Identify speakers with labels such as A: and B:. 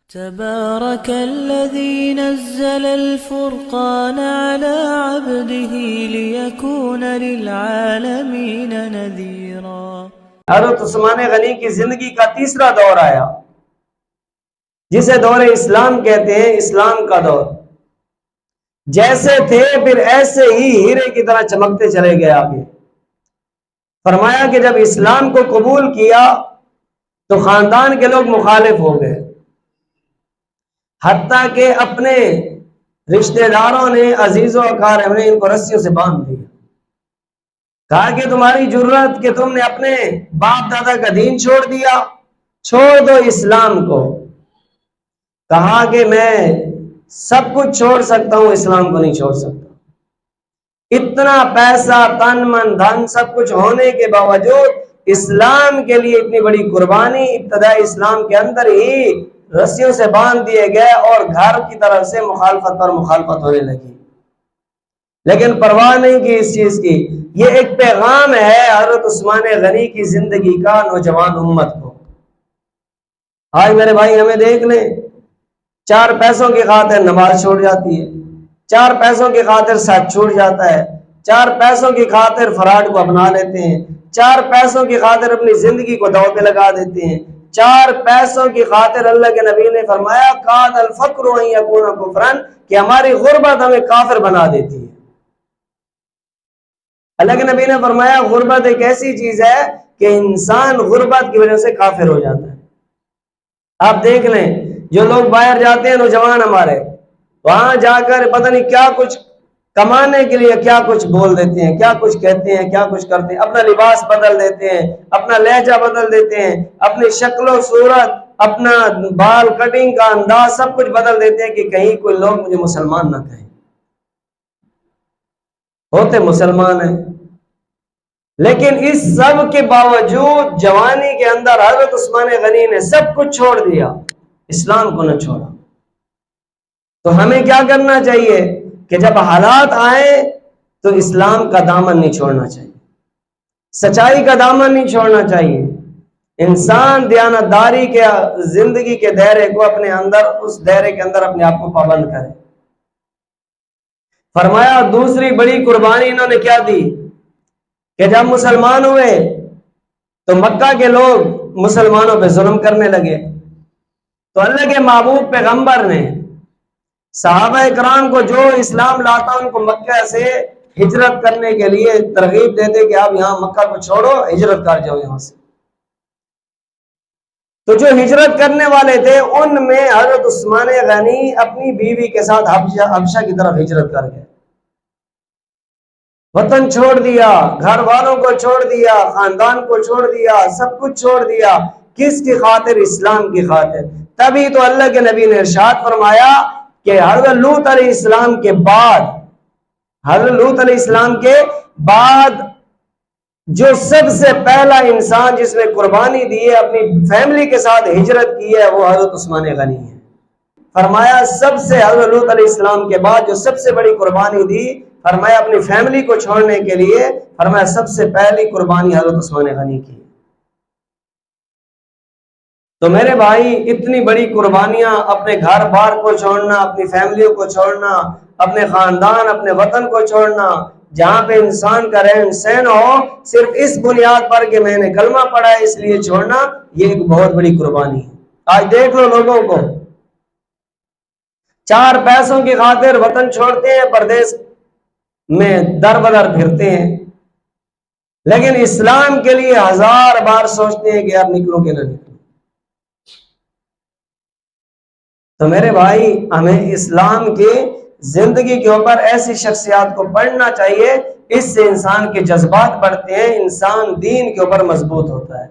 A: تبارك الذي نزل الفرقان على عبده ليكون للعالمين نذيرا۔
B: حضرت عثمان غنی کی زندگی کا تیسرا دور آیا جسے دور اسلام کہتے ہیں، اسلام کا دور۔ جیسے تھے پھر ایسے ہی ہیرے کی طرح چمکتے چلے گئے آگے۔ فرمایا کہ جب اسلام کو قبول کیا تو خاندان کے لوگ مخالف ہو گئے، حتیٰ کہ اپنے رشتہ داروں نے، عزیز و اقارب نے ان کو رسیوں سے باندھ دیا۔ کہا کہ تمہاری جرت کہ تم نے اپنے باپ دادا کا دین چھوڑ دیا، چھوڑ دو اسلام کو۔ کہا کہ میں سب کچھ چھوڑ سکتا ہوں، اسلام کو نہیں چھوڑ سکتا۔ اتنا پیسہ، تن من دھن سب کچھ ہونے کے باوجود اسلام کے لیے اتنی بڑی قربانی، ابتدائی اسلام کے اندر ہی رسیوں سے باندھ دیے گئے اور گھر کی طرف سے مخالفت پر مخالفت ہونے لگی، لیکن پرواہ نہیں کی اس چیز کی۔ یہ ایک پیغام ہے حضرت عثمان غنی کی زندگی کا نوجوان امت کو۔ آج میرے بھائی ہمیں دیکھ لیں، 4 پیسوں کی خاطر نماز چھوڑ جاتی ہے، 4 پیسوں کی خاطر سچ چھوڑ جاتا ہے، 4 پیسوں کی خاطر فراڈ کو اپنا لیتے ہیں، 4 پیسوں کی خاطر اپنی زندگی کو داؤ پہ لگا دیتے ہیں، 4 پیسوں کی خاطر اللہ کے نبی نے فرمایا کاد الفقر ان یکون کفرا، کہ ہماری غربت ہمیں کافر بنا دیتی ہے۔ اللہ کے نبی نے فرمایا غربت ایک ایسی چیز ہے کہ انسان غربت کی وجہ سے کافر ہو جاتا ہے۔ آپ دیکھ لیں، جو لوگ باہر جاتے ہیں نوجوان ہمارے، وہاں جا کر پتہ نہیں کیا کچھ کمانے کے لیے کیا کچھ بول دیتے ہیں، کیا کچھ کہتے ہیں، کیا کچھ کرتے ہیں، اپنا لباس بدل دیتے ہیں، اپنا لہجہ بدل دیتے ہیں، اپنی شکل و صورت، اپنا بال کٹنگ کا انداز سب کچھ بدل دیتے ہیں کہ کہیں کوئی لوگ مجھے مسلمان نہ کہیں۔ ہوتے مسلمان ہیں، لیکن اس سب کے باوجود جوانی کے اندر حضرت عثمان غنی نے سب کچھ چھوڑ دیا، اسلام کو نہ چھوڑا۔ تو ہمیں کیا کرنا چاہیے کہ جب حالات آئیں تو اسلام کا دامن نہیں چھوڑنا چاہیے، سچائی کا دامن نہیں چھوڑنا چاہیے۔ انسان دیانتداری کے زندگی کے دائرے کو اپنے اندر، اس دائرے کے اندر اپنے آپ کو پابند کرے۔ فرمایا دوسری بڑی قربانی انہوں نے کیا دی کہ جب مسلمان ہوئے تو مکہ کے لوگ مسلمانوں پہ ظلم کرنے لگے، تو اللہ کے محبوب پیغمبر نے صحابہ اکرام کو جو اسلام لاتا ان کو مکہ سے ہجرت کرنے کے لیے ترغیب دیتے کہ آپ یہاں مکہ کو چھوڑو، ہجرت کر جاؤ یہاں سے۔ تو جو ہجرت کرنے والے تھے ان میں حضرت عثمان غنی اپنی بیوی کے ساتھ حبشہ کی طرف ہجرت کر گئے، وطن چھوڑ دیا، گھر والوں کو چھوڑ دیا، خاندان کو چھوڑ دیا، سب کچھ چھوڑ دیا۔ کس کی خاطر؟ اسلام کی خاطر۔ تبھی تو اللہ کے نبی نے ارشاد فرمایا کہ حضرت لوط علیہ السلام کے بعد، حضرت لوط علیہ السلام کے بعد جو سب سے پہلا انسان جس نے قربانی دی ہے، اپنی فیملی کے ساتھ ہجرت کی ہے، وہ حضرت عثمان غنی ہے۔ فرمایا سب سے، حضرت لوط علیہ السلام کے بعد جو سب سے بڑی قربانی دی، فرمایا اپنی فیملی کو چھوڑنے کے لیے، فرمایا سب سے پہلی قربانی حضرت عثمان غنی کی۔ تو میرے بھائی اتنی بڑی قربانیاں، اپنے گھر بار کو چھوڑنا، اپنی فیملیوں کو چھوڑنا، اپنے خاندان، اپنے وطن کو چھوڑنا، جہاں پہ انسان کا رہن سہن ہو، صرف اس بنیاد پر کہ میں نے کلمہ پڑھا ہے اس لیے چھوڑنا، یہ ایک بہت بڑی قربانی ہے۔ آج دیکھ لو لوگوں کو، 4 پیسوں کی خاطر وطن چھوڑتے ہیں، پردیس میں در بدر پھرتے ہیں، لیکن اسلام کے لیے 1000 بار سوچتے ہیں کہ اب نکلو کہ نہ نکلو۔ تو میرے بھائی ہمیں اسلام کی زندگی کے اوپر ایسی شخصیات کو پڑھنا چاہیے، اس سے انسان کے جذبات بڑھتے ہیں، انسان دین کے اوپر مضبوط ہوتا ہے۔